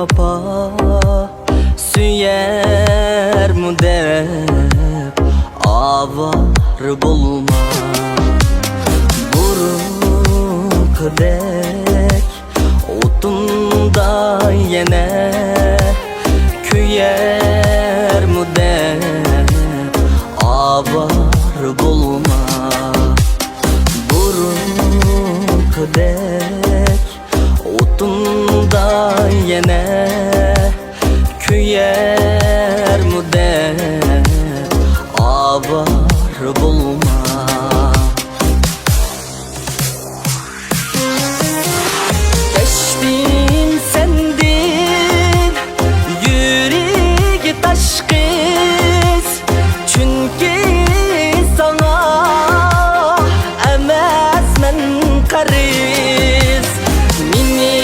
vapa süyer mu dep avar bulma. Burukdek otunda yine küyer mu dep avar bulma. Burukdek otunda yine küyer mu dep avar bulma. Geçtim sendin yüreği taş kız, çünkü sana emezmen karız. Mini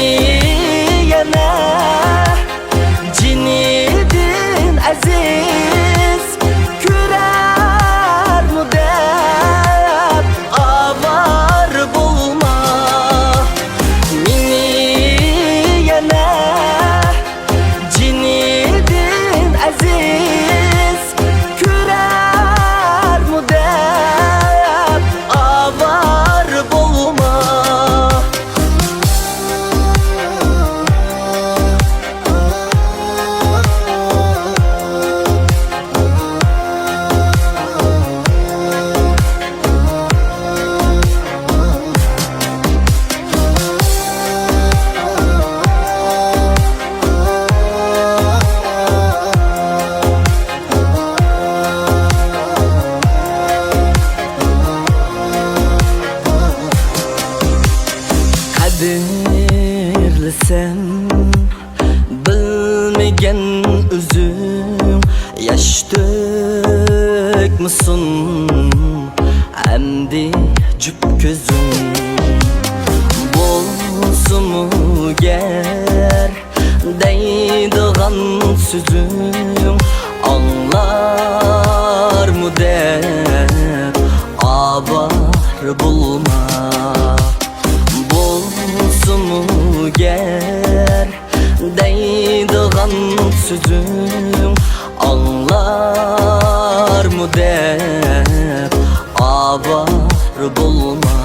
yana cinidin aziz, kürer mu dep avar bulma. Mini yana cinidin aziz, kürer mu dep avar bulma. Kadirlisem bilmegen üzüm, yaş dökmüsün emdi cüp gözüm. Bolsumu ger deydigan sözüm, anlar mu dep avar bulma. Bolsumu ger deydigan sözüm, anlar mu dep avar bulma.